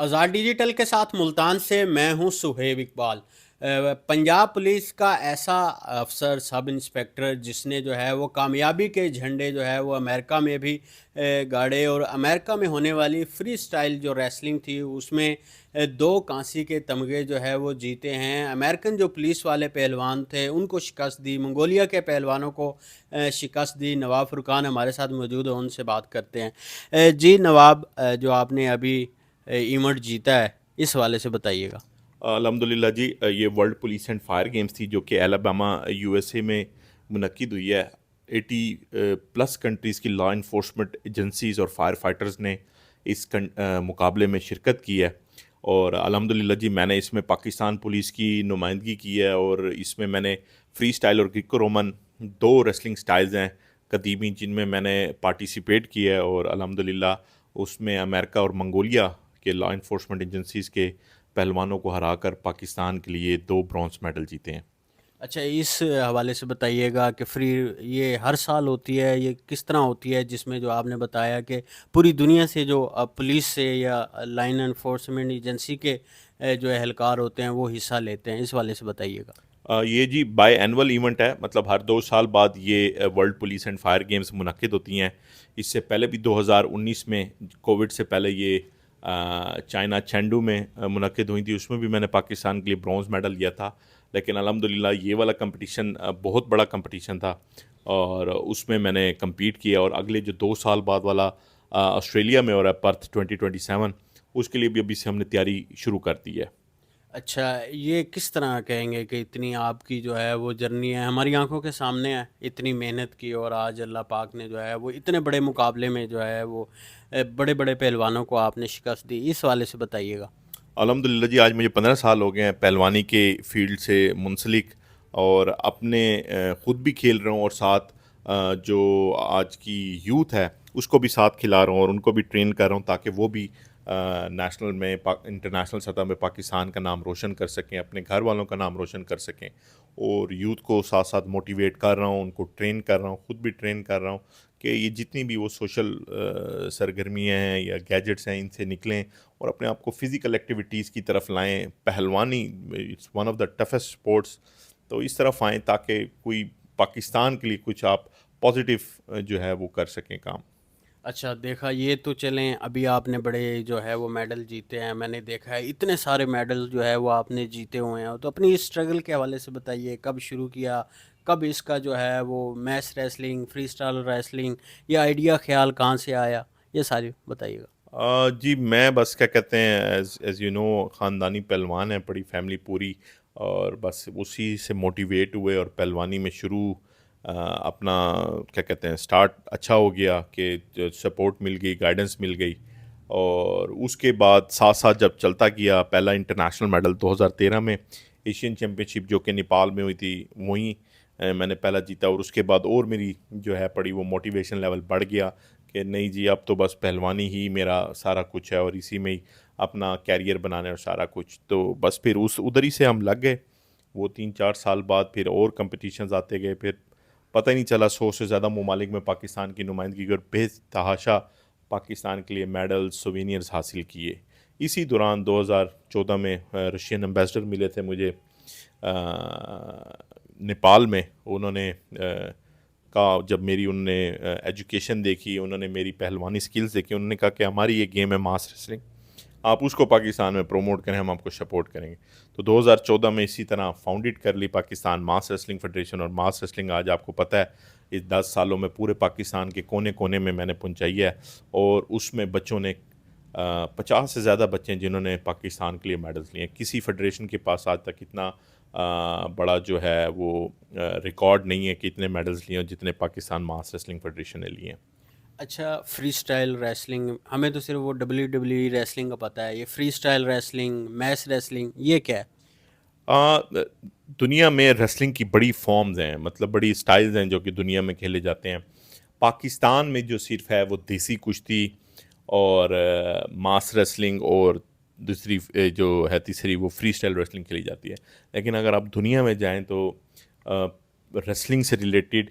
آزاد digital کے ساتھ ملتان سے میں ہوں سہیب اقبال۔ پنجاب پولیس کا ایسا افسر سب انسپیکٹر جس نے جو ہے وہ کامیابی کے جھنڈے جو ہے وہ امریکہ میں بھی گاڑے، اور امریکہ میں ہونے والی فری سٹائل جو ریسلنگ تھی اس میں 2 کانسی کے تمغے جو ہے وہ جیتے ہیں۔ امریکن جو پولیس والے پہلوان تھے ان کو شکست دی، منگولیا کے پہلوانوں کو شکست دی۔ نواب فرقان ہمارے ساتھ موجود ہیں، ان سے بات کرتے ہیں۔ جی نواب، جو آپ نے ابھی ایونٹ جیتا ہے اس حوالے سے بتائیے گا۔ الحمدللہ جی، یہ world police and fire games تھی جو کہ الاباما یو ایس اے میں منعقد ہوئی ہے۔ 80+ کنٹریز کی لا انفورسمنٹ ایجنسیز اور فائر فائٹرز نے اس مقابلے میں شرکت کی ہے، اور الحمدللہ جی میں نے اس میں پاکستان پولیس کی نمائندگی کی ہے، اور اس میں نے فری سٹائل اور گریکو رومن 2 ریسلنگ سٹائلز ہیں قدیمی جن میں نے پارٹیسپیٹ کیا ہے، اور الحمدللہ اس میں امریکہ اور منگولیا کے لا انفورسمنٹ ایجنسیز کے پہلوانوں کو ہرا کر پاکستان کے لیے 2 برونز میڈل جیتے ہیں۔ اچھا، اس حوالے سے بتائیے گا کہ فری یہ ہر سال ہوتی ہے، یہ کس طرح ہوتی ہے، جس میں جو آپ نے بتایا کہ پوری دنیا سے جو پولیس سے یا لائن انفورسمنٹ ایجنسی کے جو اہلکار ہوتے ہیں وہ حصہ لیتے ہیں، اس حوالے سے بتائیے گا۔ یہ جی بائی اینول ایونٹ ہے، مطلب ہر 2 سال بعد یہ world police and fire games منعقد ہوتی ہیں۔ اس سے پہلے بھی 2019 میں کووڈ سے پہلے یہ چائنا چینڈو میں منعقد ہوئی تھی، اس میں بھی میں نے پاکستان کے لیے برونز میڈل لیا تھا، لیکن الحمدللہ یہ والا کمپٹیشن بہت بڑا کمپٹیشن تھا اور اس میں نے کمپیٹ کیا، اور اگلے جو 2 سال بعد والا آسٹریلیا میں ہو رہا ہے پرتھ 2027، اس کے لیے بھی ابھی سے ہم نے تیاری شروع کر دی ہے۔ اچھا، یہ کس طرح کہیں گے کہ اتنی آپ کی جو ہے وہ جرنی ہے ہماری آنکھوں کے سامنے ہے، اتنی محنت کی اور آج اللہ پاک نے جو ہے وہ اتنے بڑے مقابلے میں جو ہے وہ بڑے بڑے پہلوانوں کو آپ نے شکست دی، اس حوالے سے بتائیے گا۔ الحمدللہ جی، آج مجھے 15 سال ہو گئے ہیں پہلوانی کے فیلڈ سے منسلک، اور اپنے خود بھی کھیل رہا ہوں، اور ساتھ جو آج کی یوتھ ہے اس کو بھی ساتھ کھلا رہا ہوں اور ان کو بھی ٹرین کر رہا ہوں تاکہ وہ بھی نیشنل میں انٹرنیشنل سطح میں پاکستان کا نام روشن کر سکیں، اپنے گھر والوں کا نام روشن کر سکیں، اور یوتھ کو ساتھ ساتھ موٹیویٹ کر رہا ہوں، ان کو ٹرین کر رہا ہوں، خود بھی ٹرین کر رہا ہوں کہ یہ جتنی بھی وہ سوشل سرگرمیاں ہیں یا گیجٹس ہیں ان سے نکلیں اور اپنے آپ کو فزیکل ایکٹیویٹیز کی طرف لائیں۔ پہلوانی it's one of the toughest sports, تو اس طرف آئیں تاکہ کوئی پاکستان کے لیے کچھ آپ پازیٹیو جو ہے وہ کر سکیں کام۔ اچھا، دیکھا یہ تو چلیں، ابھی آپ نے بڑے جو ہے وہ میڈل جیتے ہیں، میں نے دیکھا ہے اتنے سارے میڈل جو ہے وہ آپ نے جیتے ہوئے ہیں، تو اپنی اسٹرگل کے حوالے سے بتائیے، کب شروع کیا، کب اس کا جو ہے وہ mass wrestling, free style wrestling, یہ آئیڈیا خیال کہاں سے آیا، یہ ساری بتائیے گا۔ جی میں بس کیا کہتے ہیں ایز یو نو خاندانی پہلوان ہے، بڑی فیملی پوری، اور بس اسی سے موٹیویٹ ہوئے اور پہلوانی میں شروع اپنا کیا کہتے ہیں سٹارٹ اچھا ہو گیا کہ سپورٹ مل گئی، گائیڈنس مل گئی، اور اس کے بعد ساتھ ساتھ جب چلتا گیا، پہلا انٹرنیشنل میڈل 2013 میں ایشین چیمپئن شپ جو کہ نیپال میں ہوئی تھی وہیں میں نے پہلا جیتا، اور اس کے بعد اور میری جو ہے پڑی وہ موٹیویشن لیول بڑھ گیا کہ نہیں جی اب تو بس پہلوانی ہی میرا سارا کچھ ہے اور اسی میں ہی اپنا کیریئر بنانے اور سارا کچھ، تو بس پھر ادھر ہی سے ہم لگ گئے۔ وہ 3-4 سال بعد پھر اور کمپٹیشنز آتے گئے، پھر پتہ ہی نہیں چلا 100 سے زیادہ ممالک میں پاکستان کی نمائندگی کی اور بے تحاشا پاکستان کے لیے میڈل سوینئرز حاصل کیے۔ اسی دوران 2014 میں رشین امبیسڈر ملے تھے مجھے نیپال میں، انہوں نے کہا جب میری انہوں نے ایجوکیشن دیکھی، انہوں نے میری پہلوانی سکلز دیکھی، انہوں نے کہا کہ ہماری یہ گیم ہے ماس ریسلنگ، آپ اس کو پاکستان میں پروموٹ کریں، ہم آپ کو سپورٹ کریں گے۔ تو 2014 میں اسی طرح فاؤنڈیٹ کر لی پاکستان ماس ریسلنگ فیڈریشن، اور ماس ریسلنگ آج آپ کو پتہ ہے اس 10 سالوں میں پورے پاکستان کے کونے کونے میں نے پہنچائی ہے، اور اس میں بچوں نے 50 سے زیادہ بچے ہیں جنہوں نے پاکستان کے لیے میڈلز لیے ہیں۔ کسی فیڈریشن کے پاس آج تک اتنا بڑا جو ہے وہ ریکارڈ نہیں ہے کہ اتنے میڈلز لیے ہیں جتنے پاکستان ماس ریسلنگ فیڈریشن نے لیے ہیں۔ اچھا، فری اسٹائل ریسلنگ، ہمیں تو صرف وہ ریسلنگ کا پتہ ہے، یہ free style wrestling, mass wrestling, یہ کیا ہے؟ دنیا میں ریسلنگ کی بڑی فارمز ہیں، مطلب بڑی سٹائلز ہیں جو کہ دنیا میں کھیلے جاتے ہیں۔ پاکستان میں جو صرف ہے وہ دیسی کشتی اور ماس ریسلنگ، اور دوسری جو ہے تیسری وہ فری اسٹائل ریسلنگ کھیلی جاتی ہے۔ لیکن اگر آپ دنیا میں جائیں تو ریسلنگ سے ریلیٹڈ